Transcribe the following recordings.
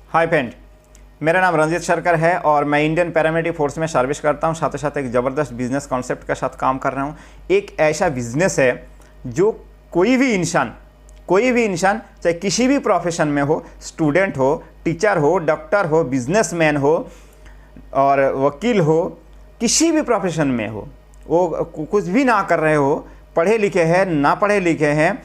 Hi friend, मेरा नाम रंजीत शर्कर है और मैं इंडियन पैरामिलिट्री फोर्स में सर्विस करता हूं। साथ ही साथ एक ज़बरदस्त बिजनेस कॉन्सेप्ट के साथ काम कर रहा हूं। एक ऐसा बिजनेस है जो कोई भी इंसान चाहे किसी भी प्रोफेशन में हो, स्टूडेंट हो, टीचर हो, डॉक्टर हो, बिजनेसमैन हो और वकील हो, किसी भी प्रोफेशन में हो, वो कुछ भी ना कर रहे हो, पढ़े लिखे हैं ना पढ़े लिखे हैं,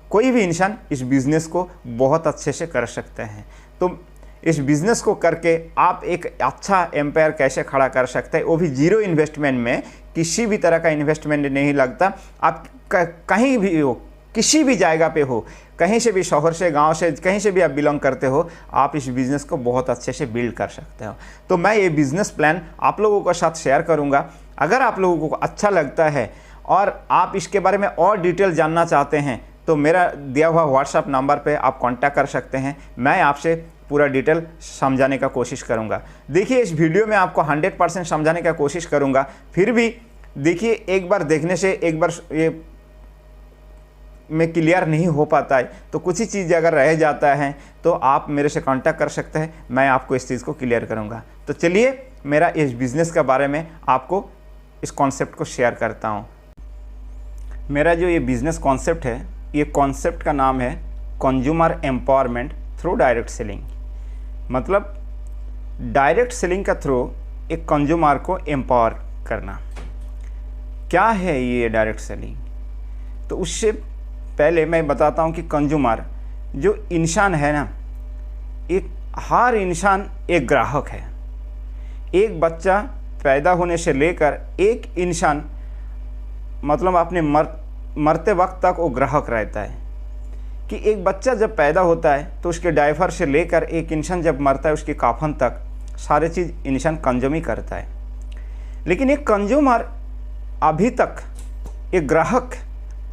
कोई भी इंसान इस बिज़नेस को बहुत अच्छे से कर सकते हैं। तो इस बिज़नेस को करके आप एक अच्छा एम्पायर कैसे खड़ा कर सकते हैं, वो भी जीरो इन्वेस्टमेंट में। किसी भी तरह का इन्वेस्टमेंट नहीं लगता। आप कहीं भी हो, किसी भी जगह पे हो, कहीं से भी, शहर से, गांव से, कहीं से भी आप बिलोंग करते हो, आप इस बिज़नेस को बहुत अच्छे से बिल्ड कर सकते हो। तो मैं ये बिज़नेस प्लान आप लोगों के साथ शेयर करूँगा। अगर आप लोगों को अच्छा लगता है और आप इसके बारे में और डिटेल जानना चाहते हैं तो मेरा दिया हुआ व्हाट्सएप नंबर पे आप कांटेक्ट कर सकते हैं। मैं आपसे पूरा डिटेल समझाने का कोशिश करूंगा। देखिए, इस वीडियो में आपको 100% समझाने का कोशिश करूंगा। फिर भी देखिए, एक बार देखने से एक बार ये में क्लियर नहीं हो पाता है, तो कुछ ही चीज़ अगर रह जाता है तो आप मेरे से कांटेक्ट कर सकते हैं। मैं आपको इस चीज़ को क्लियर करूँगा। तो चलिए, मेरा इस बिज़नेस के बारे में आपको इस कॉन्सेप्ट को शेयर करता हूँ। मेरा जो ये बिज़नेस कॉन्सेप्ट है, ये कॉन्सेप्ट का नाम है consumer empowerment through direct selling. मतलब डायरेक्ट सेलिंग का थ्रू एक कंज्यूमर को एम्पावर करना। क्या है ये डायरेक्ट सेलिंग? तो उससे पहले मैं बताता हूँ कि कंज्यूमर जो इंसान है ना, एक हर इंसान एक ग्राहक है। एक बच्चा पैदा होने से लेकर एक इंसान, मतलब अपने मरते वक्त तक वो ग्राहक रहता है। कि एक बच्चा जब पैदा होता है तो उसके डायपर से लेकर एक इंसान जब मरता है उसके काफन तक सारे चीज़ इंसान कंज्यूम ही करता है। लेकिन एक कंज्यूमर अभी तक, एक ग्राहक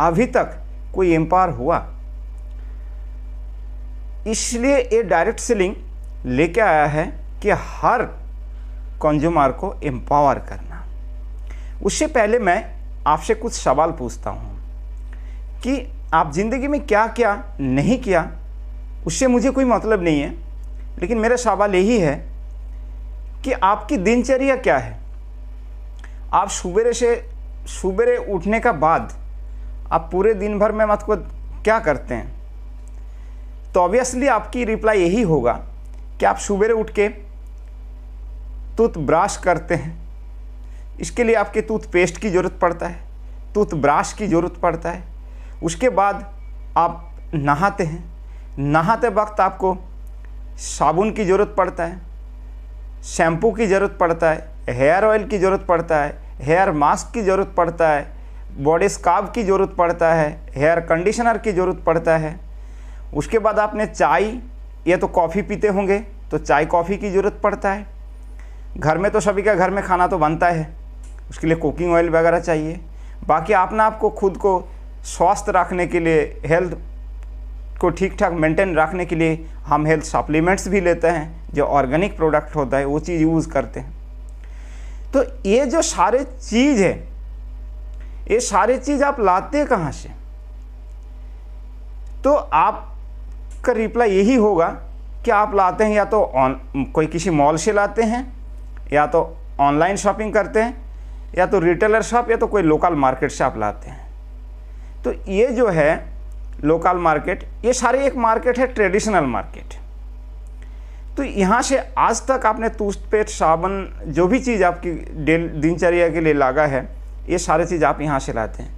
अभी तक कोई एम्पावर हुआ। इसलिए ये डायरेक्ट सेलिंग लेके आया है कि हर कंज्यूमर को एम्पावर करना। उससे पहले मैं आपसे कुछ सवाल पूछता हूँ कि आप ज़िंदगी में क्या क्या नहीं किया, उससे मुझे कोई मतलब नहीं है। लेकिन मेरा सवाल यही है कि आपकी दिनचर्या क्या है। आप सुबह उठने का बाद आप पूरे दिन भर में मतलब क्या करते हैं? तो ऑब्वियसली आपकी रिप्लाई यही होगा कि आप सुबह उठ के टूथब्रश करते हैं। इसके लिए आपके टूथपेस्ट की ज़रूरत पड़ता है, टूथब्रश की ज़रूरत पड़ता है। उसके बाद आप नहाते हैं। नहाते वक्त आपको साबुन की ज़रूरत पड़ता है, शैम्पू की ज़रूरत पड़ता है, हेयर ऑयल की ज़रूरत पड़ता है, हेयर मास्क की ज़रूरत पड़ता है, बॉडी स्क्रब की ज़रूरत पड़ता है, हेयर कंडीशनर की ज़रूरत पड़ता है। उसके बाद आपने चाय या तो कॉफ़ी पीते होंगे तो चाय कॉफ़ी की ज़रूरत पड़ता है। घर में तो सभी का घर में खाना तो बनता है, उसके लिए कुकिंग ऑयल वगैरह चाहिए। बाकी आपको खुद को स्वस्थ रखने के लिए, हेल्थ को ठीक ठाक मेंटेन रखने के लिए हम हेल्थ सप्लीमेंट्स भी लेते हैं। जो ऑर्गेनिक प्रोडक्ट होता है वो चीज़ यूज़ करते हैं। तो ये जो सारे चीज़ है, ये सारे चीज़ आप लाते कहाँ से? तो आपका रिप्लाई यही होगा कि आप लाते हैं या तो कोई किसी मॉल से लाते हैं, या तो ऑनलाइन शॉपिंग करते हैं, या तो रिटेलर शॉप, या तो कोई लोकल मार्केट से आप लाते हैं। तो ये जो है लोकल मार्केट, ये सारे एक मार्केट है, ट्रेडिशनल मार्केट। तो यहाँ से आज तक आपने टूथपेस्ट, साबुन, जो भी चीज़ आपकी दिनचर्या के लिए लगा है, ये सारे चीज़ आप यहाँ से लाते हैं।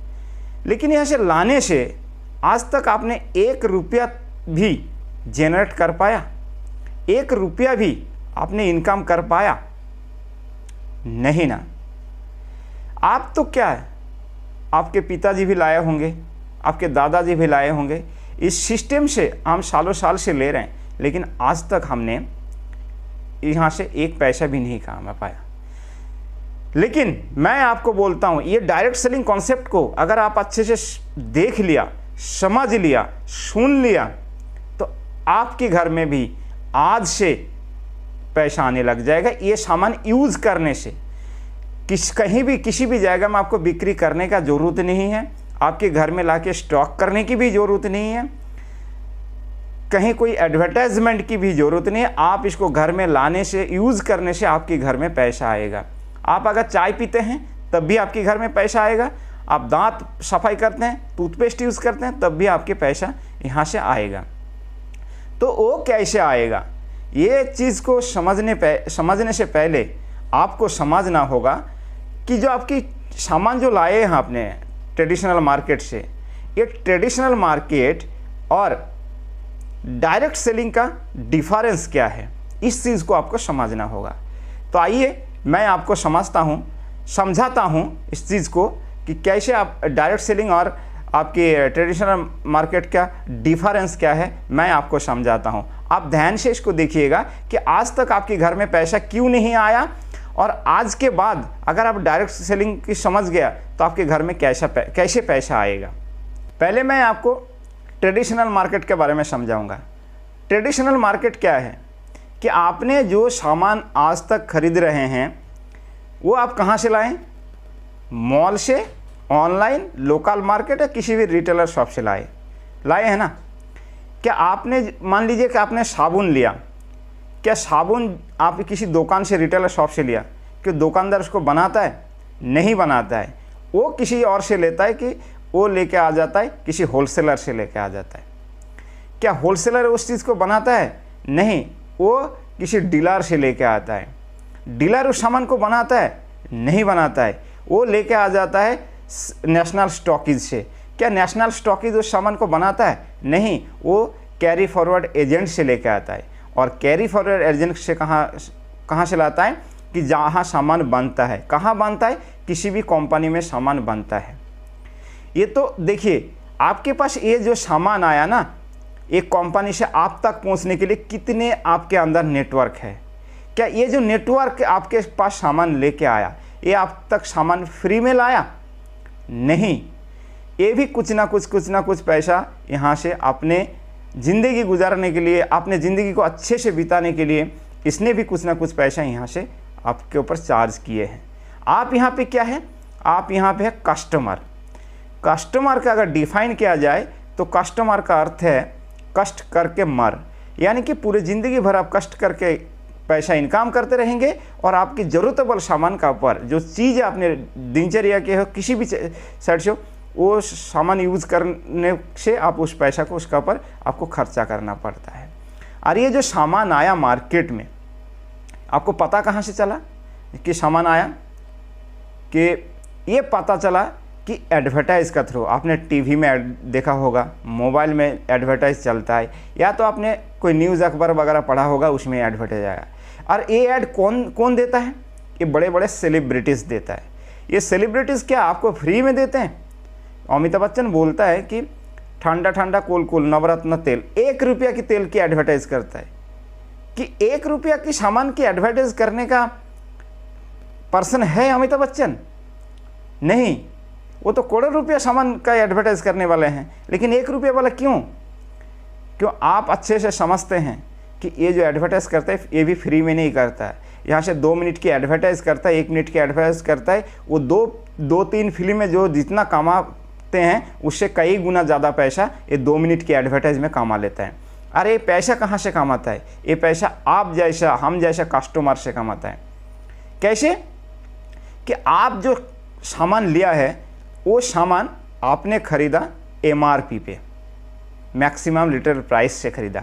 लेकिन यहाँ से लाने से आज तक आपने 1 रुपया भी जनरेट कर पाया? 1 रुपया भी आपने इनकम कर पाया? नहीं ना। आप तो क्या है, आपके पिताजी भी लाए होंगे, आपके दादाजी भी लाए होंगे। इस सिस्टम से हम सालों साल से ले रहे हैं, लेकिन आज तक हमने यहाँ से 1 पैसा भी नहीं कमा पाया। लेकिन मैं आपको बोलता हूँ, ये डायरेक्ट सेलिंग कॉन्सेप्ट को अगर आप अच्छे से देख लिया, समझ लिया, सुन लिया, तो आपके घर में भी आज से पैसा आने लग जाएगा। ये सामान यूज़ करने से कहीं भी किसी भी जगह में आपको बिक्री करने का ज़रूरत नहीं है। आपके घर में लाके स्टॉक करने की भी ज़रूरत नहीं है। कहीं कोई एडवर्टाइजमेंट की भी ज़रूरत नहीं है। आप इसको घर में लाने से, यूज़ करने से आपके घर में पैसा आएगा। आप अगर चाय पीते हैं तब भी आपके घर में पैसा आएगा। आप दांत सफाई करते हैं, टूथपेस्ट यूज़ करते हैं, तब भी आपके पैसा यहाँ से आएगा। तो वो कैसे आएगा, ये चीज़ को समझने से पहले आपको समझना होगा कि जो आपकी सामान जो लाए हैं आपने ट्रेडिशनल मार्केट से, ये ट्रेडिशनल मार्केट और डायरेक्ट सेलिंग का डिफरेंस क्या है, इस चीज़ को आपको समझना होगा। तो आइए मैं आपको समझाता हूँ इस चीज़ को कि कैसे आप डायरेक्ट सेलिंग और आपके ट्रेडिशनल मार्केट का डिफरेंस क्या है, मैं आपको समझाता हूँ। आप ध्यान से इसको देखिएगा कि आज तक आपके घर में पैसा क्यों नहीं आया, और आज के बाद अगर आप डायरेक्ट सेलिंग की समझ गया तो आपके घर में कैसे पैसा आएगा। पहले मैं आपको ट्रेडिशनल मार्केट के बारे में समझाऊंगा। ट्रेडिशनल मार्केट क्या है कि आपने जो सामान आज तक खरीद रहे हैं वो आप कहाँ से लाएं, मॉल से, ऑनलाइन, लोकल मार्केट या किसी भी रिटेलर शॉप से लाए हैं ना। क्या आपने, मान लीजिए कि आपने साबुन लिया, क्या साबुन आप किसी दुकान से, रिटेलर शॉप से लिया, कि दुकानदार उसको बनाता है? नहीं बनाता है, वो किसी और से लेता है, कि वो लेके आ जाता है, किसी होलसेलर से लेके आ जाता है। क्या होलसेलर उस चीज़ को बनाता है? नहीं, वो किसी डीलर से लेके आता है। डीलर उस सामान को बनाता है? नहीं बनाता है, वो लेके आ जाता है नेशनल स्टॉकीज से। क्या नेशनल स्टॉकीज उस सामान को बनाता है? नहीं, वो कैरी फॉरवर्ड एजेंट से लेके आता है। और कैरी फॉरवर्ड एजेंट से कहाँ से लाता है कि जहाँ सामान बनता है। कहाँ बनता है? किसी भी कंपनी में सामान बनता है। ये तो देखिए, आपके पास ये जो सामान आया ना, एक कंपनी से आप तक पहुँचने के लिए कितने आपके अंदर नेटवर्क है। क्या ये जो नेटवर्क आपके पास सामान लेके आया, ये आप तक सामान फ्री में लाया? नहीं, ये भी कुछ ना कुछ पैसा यहाँ से अपने ज़िंदगी गुजारने के लिए, अपने ज़िंदगी को अच्छे से बिताने के लिए, इसने भी कुछ ना कुछ पैसा यहाँ से आपके ऊपर चार्ज किए हैं। आप यहाँ पे क्या है? आप यहाँ पे है कस्टमर। कस्टमर का अगर डिफाइन किया जाए तो कस्टमर का अर्थ है कष्ट करके मर, यानी कि पूरी ज़िंदगी भर आप कष्ट करके पैसा इनकम करते रहेंगे और आपकी ज़रूरतमंद सामान का ऊपर जो चीज़ आपने दिनचर्या के हो, किसी भी साइड से, वो सामान यूज़ करने से आप उस पैसा को उसका ऊपर आपको खर्चा करना पड़ता है। और ये जो सामान आया मार्केट में, आपको पता कहाँ से चला कि सामान आया? कि ये पता चला कि एडवर्टाइज़ का थ्रू। आपने टीवी में देखा होगा, मोबाइल में एडवर्टाइज़ चलता है, या तो आपने कोई न्यूज़ अखबार वगैरह पढ़ा होगा, उसमें एडवर्टाइज आया। और ये ऐड कौन देता है? ये बड़े बड़े सेलिब्रिटीज़ देता है। ये सेलिब्रिटीज़ क्या आपको फ्री में देते हैं? अमिताभ बच्चन बोलता है कि ठंडा ठंडा कूल कूल नवरत्न तेल, 1 रुपया की तेल की एडवर्टाइज़ करता है। कि 1 रुपया की सामान की एडवर्टाइज करने का पर्सन है अमिताभ बच्चन? नहीं, वो तो करोड़ों रुपया सामान का एडवर्टाइज करने वाले हैं। लेकिन 1 रुपया वाला क्यों? आप अच्छे से समझते हैं कि ये जो एडवर्टाइज़ करता है ये भी फ्री में नहीं करता है। यहाँ से 2 मिनट की एडवर्टाइज़ करता है, 1 मिनट की एडवर्टाइज़ करता है, वो 2-3 फिल्म में जो जितना कमाते हैं उससे कई गुना ज़्यादा पैसा ये 2 मिनट की एडवर्टाइज में कमा लेता है। अरे ये पैसा कहाँ से कमाता है? ये पैसा आप जैसा, हम जैसा कस्टमर से कमाता है। कैसे? कि आप जो सामान लिया है वो सामान आपने खरीदा MRP पे, मैक्सिमम रिटेल प्राइस से खरीदा।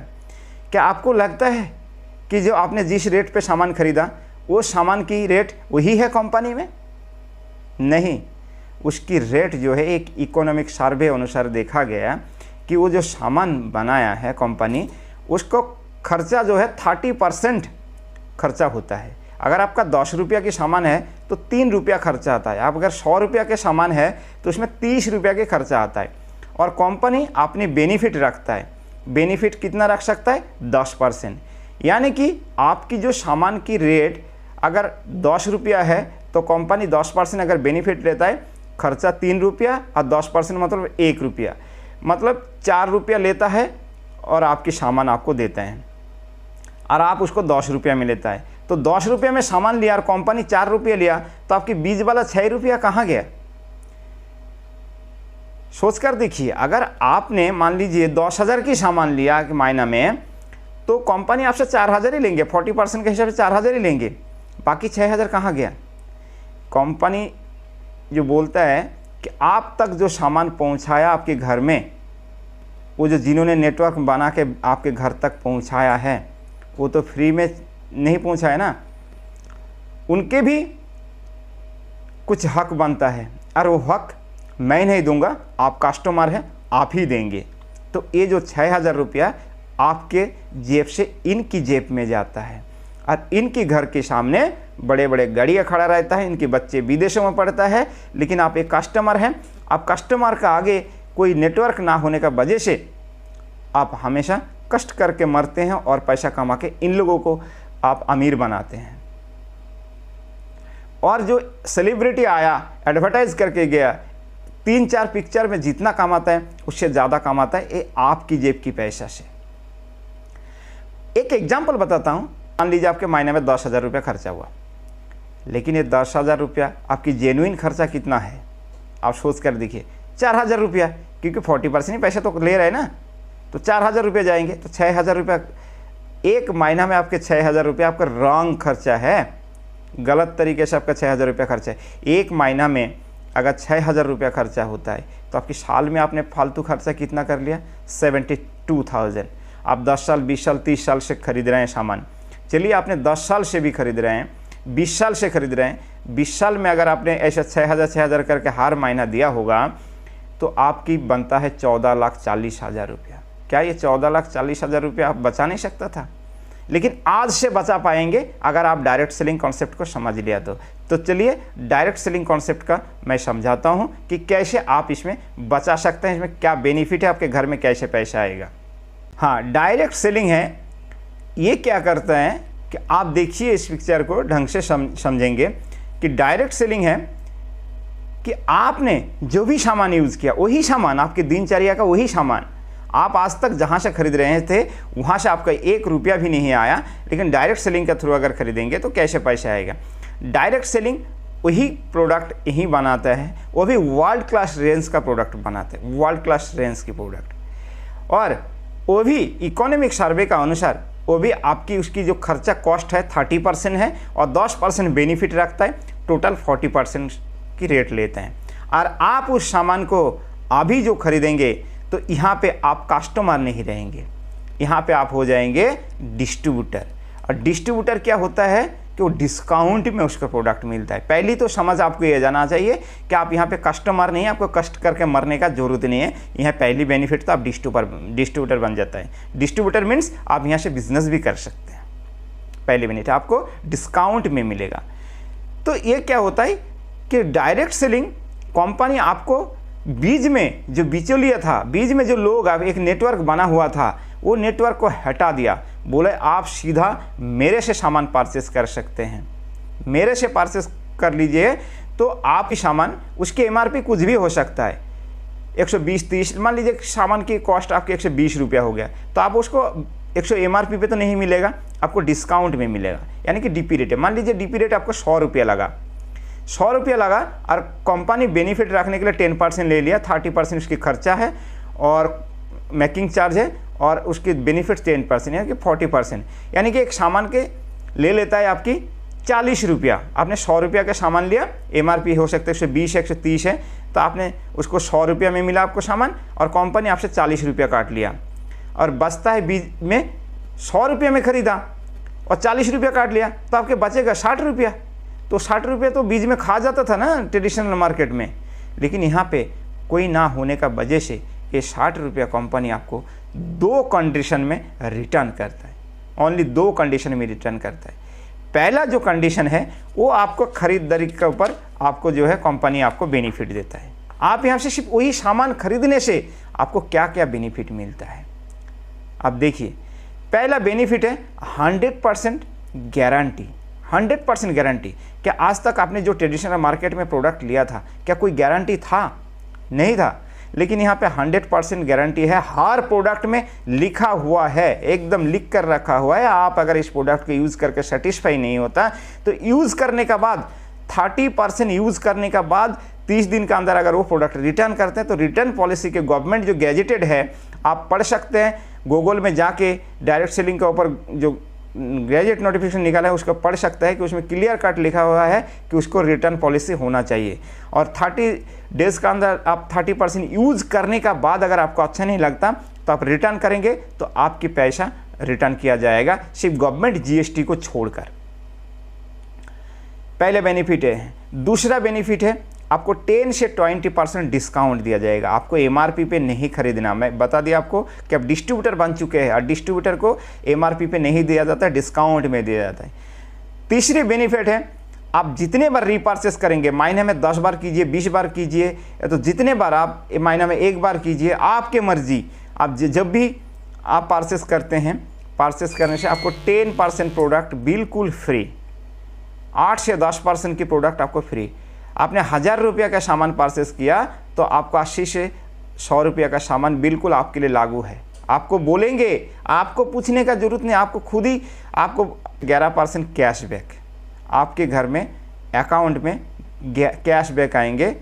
क्या आपको लगता है कि जो आपने जिस रेट पे सामान खरीदा वो सामान की रेट वही है कंपनी में? नहीं, उसकी रेट जो है एक इकोनॉमिक सर्वे अनुसार देखा गया कि वो जो सामान बनाया है कंपनी, उसको खर्चा जो है 30% खर्चा होता है। अगर आपका 10 रुपया की सामान है तो 3 रुपया खर्चा आता है। आप अगर 100 रुपया के सामान है तो उसमें 30 रुपया के खर्चा आता है। और कंपनी अपनी बेनिफिट रखता है। बेनिफिट कितना रख सकता है? 10%। यानी कि आपकी जो सामान की रेट अगर 10 रुपया है तो कंपनी 10% अगर बेनिफिट लेता है, खर्चा 3 रुपया और 10% मतलब 1 रुपया, मतलब 4 रुपया लेता है और आपकी सामान आपको देता है, और आप उसको 10 रुपया में लेता है। तो 10 रुपये में सामान लिया और कंपनी 4 रुपये लिया, तो आपकी बीच वाला 6 रुपया कहाँ गया? सोच कर देखिए, अगर आपने मान लीजिए 10,000 की सामान लिया कि महीना में, तो कंपनी आपसे 4,000 ही लेंगे, 40% के हिसाब से 4,000 ही लेंगे, बाकी 6,000 कहाँ गया। कंपनी जो बोलता है कि आप तक जो सामान पहुंचाया आपके घर में, वो जो जिन्होंने नेटवर्क बना के आपके घर तक पहुंचाया है, वो तो फ्री में नहीं पहुंचाया ना, उनके भी कुछ हक बनता है, और वो हक मैं नहीं दूंगा, आप कस्टमर हैं, आप ही देंगे। तो ये जो 6,000 रुपया आपके जेब से इनकी जेब में जाता है, और इनकी घर के सामने बड़े बड़े गाड़ियाँ खड़ा रहता है, इनके बच्चे विदेशों में पढ़ता है, लेकिन आप एक कस्टमर हैं। आप कस्टमर का आगे कोई नेटवर्क ना होने का वजह से आप हमेशा कष्ट करके मरते हैं, और पैसा कमा के इन लोगों को आप अमीर बनाते हैं। और जो सेलिब्रिटी आया, एडवर्टाइज करके गया, 3-4 पिक्चर में जितना कमाता है उससे ज़्यादा कमाता है, ये आपकी जेब की पैसा से। एक एग्जाम्पल बताता हूँ। मान लीजिए आपके महीने में 10,000 रुपया खर्चा हुआ, लेकिन ये 10,000 रुपया आपकी जेन्युइन खर्चा कितना है आप सोच कर देखिए, 4,000 रुपया, क्योंकि 40% ही पैसा तो ले रहे हैं ना, तो 4,000 रुपया जाएंगे, तो 6,000 रुपया एक महीना में आपके 6,000 रुपया आपका रॉन्ग खर्चा है, गलत तरीके से आपका 6,000 रुपया खर्चा है। एक महीना में अगर 6,000 रुपया खर्चा होता है, तो आपकी साल में आपने फालतू खर्चा कितना कर लिया, 72,000। आप 10 साल, 20 साल, 30 साल से खरीद रहे हैं सामान, चलिए आपने 10 साल से भी खरीद रहे हैं, 20 साल से खरीद रहे हैं, 20 साल में अगर आपने ऐसा 6,000 करके हर महीना दिया होगा, तो आपकी बनता है 14,40,000 रुपया। क्या ये 14,40,000 रुपया आप बचा नहीं सकता था? लेकिन आज से बचा पाएंगे अगर आप डायरेक्ट सेलिंग कॉन्सेप्ट को समझ लिया तो चलिए डायरेक्ट सेलिंग कॉन्सेप्ट का मैं समझाता हूं कि कैसे आप इसमें बचा सकते हैं, इसमें क्या बेनिफिट है, आपके घर में कैसे पैसा आएगा। हाँ, डायरेक्ट सेलिंग है, ये क्या करता है कि आप देखिए इस पिक्चर को ढंग से समझेंगे कि डायरेक्ट सेलिंग है कि आपने जो भी सामान यूज़ किया, वही सामान, आपकी दिनचर्या का वही सामान आप आज तक जहाँ से खरीद रहे थे वहाँ से आपका 1 रुपया भी नहीं आया, लेकिन डायरेक्ट सेलिंग के थ्रू अगर खरीदेंगे तो कैसे पैसा आएगा। डायरेक्ट सेलिंग वही प्रोडक्ट यही बनाता है, वो भी वर्ल्ड क्लास रेंज का प्रोडक्ट बनाते हैं, वर्ल्ड क्लास रेंज की प्रोडक्ट, और वो भी इकोनॉमिक सर्वे का अनुसार वो भी आपकी उसकी जो खर्चा कॉस्ट है 30% है और 10% बेनिफिट रखता है, टोटल 40% की रेट लेते हैं। और आप उस सामान को अभी जो खरीदेंगे तो यहाँ पे आप कस्टमर नहीं रहेंगे, यहाँ पे आप हो जाएंगे डिस्ट्रीब्यूटर। और डिस्ट्रीब्यूटर क्या होता है कि वो डिस्काउंट में उसका प्रोडक्ट मिलता है। पहली तो समझ आपको ये जाना चाहिए कि आप यहाँ पे कस्टमर नहीं, आपको कष्ट करके मरने का जरूरत नहीं है। यहाँ पहली बेनिफिट तो आप डिस्ट्रीब्यूटर बन जाता है। डिस्ट्रीब्यूटर मीन्स आप यहाँ से बिजनेस भी कर सकते हैं। पहली बेनिफिट आपको डिस्काउंट में मिलेगा। तो ये क्या होता है कि डायरेक्ट सेलिंग कंपनी आपको बीच में जो बिचौलिया था, बीच में जो लोग एक नेटवर्क बना हुआ था, वो नेटवर्क को हटा दिया, बोले आप सीधा मेरे से सामान परचेस कर सकते हैं, मेरे से परचेस कर लीजिए तो आप ही सामान, उसके एमआरपी कुछ भी हो सकता है, 120-30, मान लीजिए सामान की कॉस्ट आपकी 120 रुपया हो गया, तो आप उसको 100 एमआरपी पे तो नहीं मिलेगा, आपको डिस्काउंट में मिलेगा, यानी कि डीपी रेट है। मान लीजिए डीपी रेट आपको 100 रुपया लगा, 100 रुपया लगा और कंपनी बेनिफिट रखने के लिए 10% ले लिया, 30% उसकी खर्चा है और मेकिंग चार्ज है, और उसकी बेनिफिट 10% यानी कि 40%, यानी कि एक सामान के ले लेता है आपकी 40 रुपया। आपने 100 रुपया का सामान लिया, एमआरपी हो सकता है 120 है, 130 है, तो आपने उसको 100 रुपया में मिला आपको सामान, और कंपनी आपसे 40 रुपया काट लिया, और बचता है बीच में 100 रुपये में ख़रीदा और 40 रुपया काट लिया, तो आपके बचेगा 60 रुपया। तो 60 रुपये तो बीच में खा जाता था ना ट्रेडिशनल मार्केट में, लेकिन यहाँ पे कोई ना होने का वजह से ये 60 रुपया कंपनी आपको 2 कंडीशन में रिटर्न करता है, ओनली 2 कंडीशन में रिटर्न करता है। पहला जो कंडीशन है वो आपको खरीदारी के ऊपर आपको जो है कंपनी आपको बेनिफिट देता है। आप यहाँ से सिर्फ वही सामान खरीदने से आपको क्या क्या बेनिफिट मिलता है आप देखिए। पहला बेनिफिट है 100% गारंटी। 100% गारंटी। क्या आज तक आपने जो ट्रेडिशनल मार्केट में प्रोडक्ट लिया था क्या कोई गारंटी था? नहीं था, लेकिन यहाँ पे 100% गारंटी है। हर प्रोडक्ट में लिखा हुआ है, एकदम लिख कर रखा हुआ है। आप अगर इस प्रोडक्ट को यूज़ करके सेटिस्फाई नहीं होता तो यूज़ करने का बाद 30% यूज़ करने का बाद 30 दिन के अंदर अगर वो प्रोडक्ट रिटर्न करते हैं तो रिटर्न पॉलिसी के गवर्नमेंट जो गैजेटेड है, आप पढ़ सकते हैं गूगल में जाके, डायरेक्ट सेलिंग के ऊपर जो गैजेट नोटिफिकेशन निकाला है उसको पढ़ सकता है कि उसमें क्लियर कट लिखा हुआ है कि उसको रिटर्न पॉलिसी होना चाहिए। और 30 डेज़ का अंदर आप 30% यूज़ करने का बाद अगर आपको अच्छा नहीं लगता तो आप रिटर्न करेंगे तो आपकी पैसा रिटर्न किया जाएगा, सिर्फ गवर्नमेंट जीएसटी को छोड़कर। पहले बेनिफिट है। दूसरा बेनिफिट है आपको 10 से 20% डिस्काउंट दिया जाएगा। आपको एमआरपी पे नहीं खरीदना। मैं बता दिया आपको कि अब डिस्ट्रीब्यूटर बन चुके हैं और डिस्ट्रीब्यूटर को एमआरपी पे नहीं दिया जाता, डिस्काउंट में दिया जाता है। तीसरी बेनिफिट है आप जितने बार रीपर्चेस करेंगे, महीने में 10 बार कीजिए, 20 बार कीजिए, या तो जितने बार आप महीने में 1 बार कीजिए, आपके मर्जी। आप जब भी आप परचेस करते हैं, परचेस करने से आपको 10% प्रोडक्ट बिल्कुल फ्री, 8 से 10% की प्रोडक्ट आपको फ्री। आपने 1000 रुपये का सामान परचेस किया तो आपको 80 से 100 रुपये का सामान बिल्कुल आपके लिए लागू है। आपको बोलेंगे, आपको पूछने का जरूरत नहीं, आपको खुद ही आपको 11% कैशबैक आपके घर में अकाउंट में कैशबैक आएंगे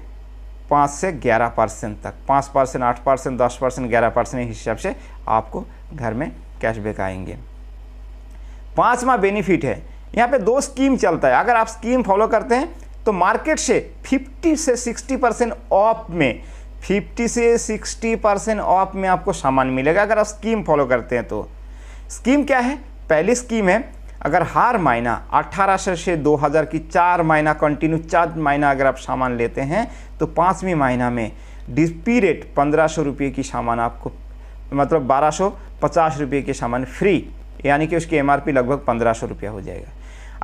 5 से 11% तक, 5%, 8%, 10%, 11% हिसाब से आपको घर में कैशबैक आएंगे। 5वां बेनिफिट है, यहाँ पे 2 स्कीम चलता है। अगर आप स्कीम फॉलो करते हैं तो मार्केट से 50 से 60% ऑफ में, 50 से 60% ऑफ में आपको सामान मिलेगा अगर आप स्कीम फॉलो करते हैं। तो स्कीम क्या है? पहली स्कीम है, अगर हर महीना 1800 से 2000 की 4 महीना कंटिन्यू 4 महीना अगर आप सामान लेते हैं तो 5वें महीना में डिस्पी रेट 1500 रुपये की सामान आपको, मतलब 1250 रुपये के सामान फ्री, यानी कि उसकी एमआरपी लगभग 1500 रुपया हो जाएगा।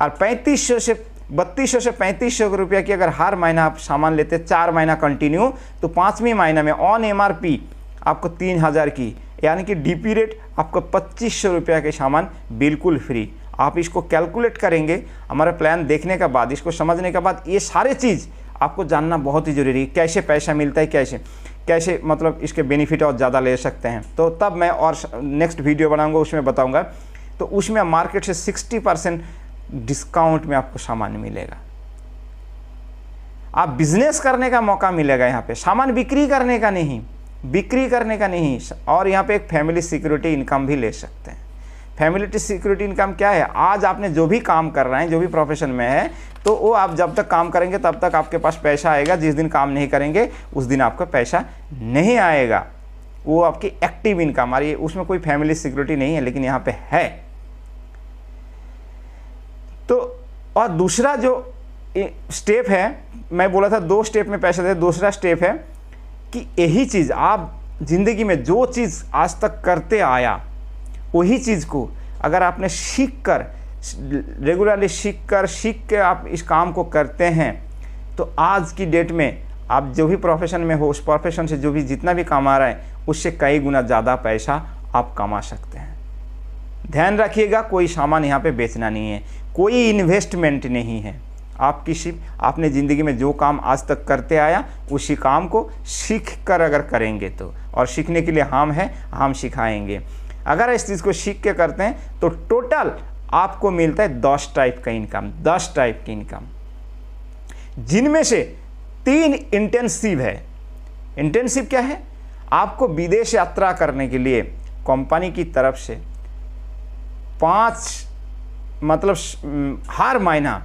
और 3200 से 3500 रुपया की अगर हर महीना आप सामान लेते हैं 4 महीना कंटिन्यू तो 5वें महीना में ऑन एमआरपी आपको 3000 की, यानी कि डीपी रेट आपको 2500 रुपया के सामान बिल्कुल फ्री। आप इसको कैलकुलेट करेंगे हमारा प्लान देखने के बाद, इसको समझने के बाद, ये सारे चीज़ आपको जानना बहुत ही ज़रूरी है। कैसे पैसा मिलता है, कैसे मतलब इसके बेनिफिट और ज़्यादा ले सकते हैं। तो तब मैं और नेक्स्ट वीडियो बनाऊंगा, उसमें बताऊंगा। तो उसमें मार्केट से 60% डिस्काउंट में आपको सामान मिलेगा। आप बिजनेस करने का मौका मिलेगा यहाँ पे, सामान बिक्री करने का नहीं, और यहाँ पे एक फैमिली सिक्योरिटी इनकम भी ले सकते हैं। फैमिली सिक्योरिटी इनकम क्या है? आज आपने जो भी काम कर रहे हैं, जो भी प्रोफेशन में है, तो वो आप जब तक काम करेंगे तब तक आपके पास पैसा आएगा। जिस दिन काम नहीं करेंगे उस दिन आपका पैसा नहीं आएगा। वो आपकी एक्टिव इनकम आ रही है, उसमें कोई फैमिली सिक्योरिटी नहीं है, लेकिन यहाँ पे है। तो और दूसरा जो स्टेप है, मैं बोला था 2 स्टेप में पैसा दे, दूसरा स्टेप है कि यही चीज़ आप ज़िंदगी में जो चीज़ आज तक करते आया वही चीज़ को अगर आपने रेगुलरली सीख के आप इस काम को करते हैं तो आज की डेट में आप जो भी प्रोफेशन में हो, उस प्रोफेशन से जो भी जितना भी कमा रहा है उससे कई गुना ज़्यादा पैसा आप कमा सकते हैं। ध्यान रखिएगा, कोई सामान यहाँ पे बेचना नहीं है, कोई इन्वेस्टमेंट नहीं है। आपकी सिर्फ आपने ज़िंदगी में जो काम आज तक करते आया उसी काम को सीख कर अगर करेंगे तो, और सीखने के लिए हम हैं, हम सिखाएंगे। अगर इस चीज़ को सीख के करते हैं तो टोटल आपको मिलता है 10 टाइप का इनकम, 10 टाइप की इनकम, जिनमें से 3 इंटेंसिव है। इंटेंसिव क्या है? आपको विदेश यात्रा करने के लिए कंपनी की तरफ से 5 मतलब हर महीना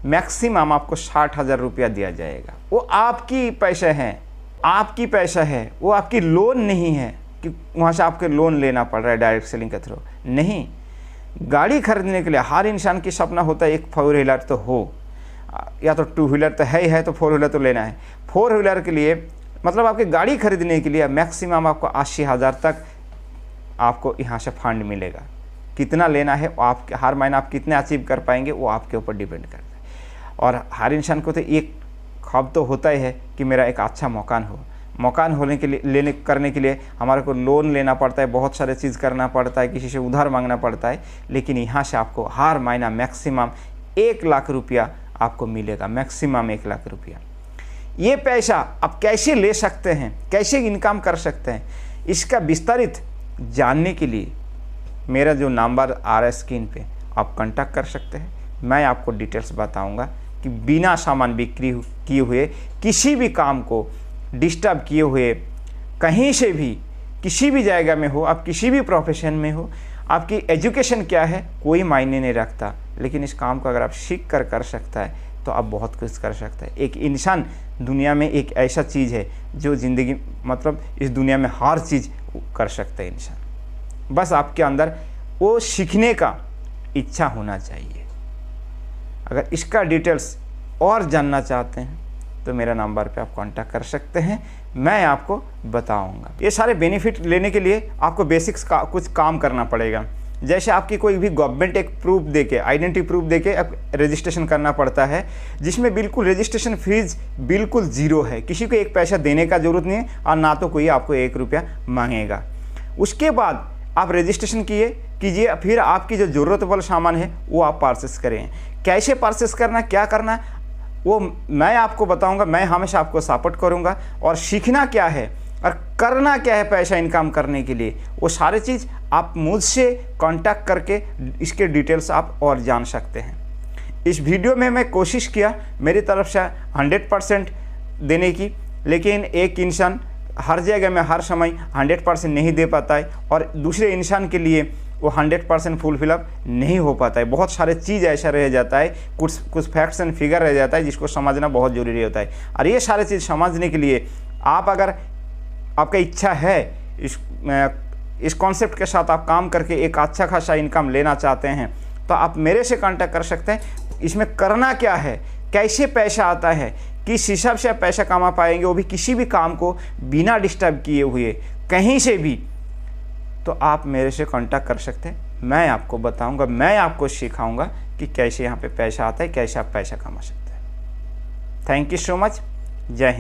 मैक्सिमम आपको 60,000 रुपया दिया जाएगा। वो आपकी पैसा है, वो आपकी लोन नहीं है कि वहाँ से आपके लोन लेना पड़ रहा है डायरेक्ट सेलिंग के थ्रू। नहीं, गाड़ी खरीदने के लिए हर इंसान की सपना होता है एक 4 व्हीलर तो हो, या तो 2 व्हीलर तो है ही है, तो 4 व्हीलर तो लेना है। 4 व्हीलर के लिए मतलब आपकी गाड़ी खरीदने के लिए मैक्सिमम आपको 80,000 तक आपको यहाँ से फंड मिलेगा। कितना लेना है आप हर महीना आप कितने अचीव कर पाएंगे वो आपके ऊपर डिपेंड करता है। और हर इंसान को तो एक ख्वाब तो होता ही है कि मेरा एक अच्छा मकान होने के लिए करने के लिए हमारे को लोन लेना पड़ता है, बहुत सारे चीज़ करना पड़ता है, किसी से उधार मांगना पड़ता है। लेकिन यहाँ से आपको हर महीना मैक्सिमम 1 लाख रुपया आपको मिलेगा, मैक्सिमम 1 लाख रुपया। ये पैसा आप कैसे ले सकते हैं, कैसे इनकम कर सकते हैं, इसका विस्तारित जानने के लिए मेरा जो नंबर आ रहा है स्क्रीन पे आप कांटेक्ट कर सकते हैं। मैं आपको डिटेल्स बताऊंगा कि बिना सामान बिक्री किए हुए, किसी भी काम को डिस्टर्ब किए हुए, कहीं से भी किसी भी जगह में हो, आप किसी भी प्रोफेशन में हो, आपकी एजुकेशन क्या है कोई मायने नहीं रखता, लेकिन इस काम को अगर आप सीख कर सकता है तो आप बहुत कुछ कर सकते हैं। एक इंसान दुनिया में एक ऐसा चीज़ है जो ज़िंदगी मतलब इस दुनिया में हर चीज़ कर सकता है इंसान, बस आपके अंदर वो सीखने का इच्छा होना चाहिए। अगर इसका डिटेल्स और जानना चाहते हैं तो मेरा नंबर पे आप कांटेक्ट कर सकते हैं, मैं आपको बताऊंगा। ये सारे बेनिफिट लेने के लिए आपको बेसिक्स का कुछ काम करना पड़ेगा। जैसे आपकी कोई भी गवर्नमेंट एक प्रूफ देके, आइडेंटिटी प्रूफ देके आप रजिस्ट्रेशन करना पड़ता है, जिसमें बिल्कुल रजिस्ट्रेशन फीस बिल्कुल ज़ीरो है, किसी को एक पैसा देने का ज़रूरत नहीं है और ना तो कोई आपको 1 रुपया मांगेगा। उसके बाद आप रजिस्ट्रेशन कीजिए, फिर आपकी जो ज़रूरत वाला सामान है वो आप परचेस करें। कैसे परचेस करना, क्या करना, वो मैं आपको बताऊंगा। मैं हमेशा आपको सपोर्ट करूंगा। और सीखना क्या है और करना क्या है पैसा इनकम करने के लिए, वो सारी चीज़ आप मुझसे कांटेक्ट करके इसके डिटेल्स आप और जान सकते हैं। इस वीडियो में मैं कोशिश किया मेरी तरफ से 100% देने की, लेकिन एक इंसान हर जगह में हर समय 100% नहीं दे पाता है और दूसरे इंसान के लिए वो 100% फुलफिलअप नहीं हो पाता है। बहुत सारे चीज़ ऐसा रह जाता है, कुछ फैक्ट्स एंड फिगर रह जाता है जिसको समझना बहुत ज़रूरी होता है। और ये सारे चीज़ समझने के लिए आप अगर आपका इच्छा है इस कॉन्सेप्ट के साथ आप काम करके एक अच्छा खासा इनकम लेना चाहते हैं तो आप मेरे से कांटेक्ट कर सकते हैं। इसमें करना क्या है, कैसे पैसा आता है, किस हिसाब से आप पैसा कमा पाएंगे, वो भी किसी भी काम को बिना डिस्टर्ब किए हुए कहीं से भी, तो आप मेरे से कांटेक्ट कर सकते हैं। मैं आपको बताऊंगा, मैं आपको सिखाऊंगा कि कैसे यहाँ पे पैसा आता है, कैसे आप पैसा कमा सकते हैं। Thank you so much. जय हिंद।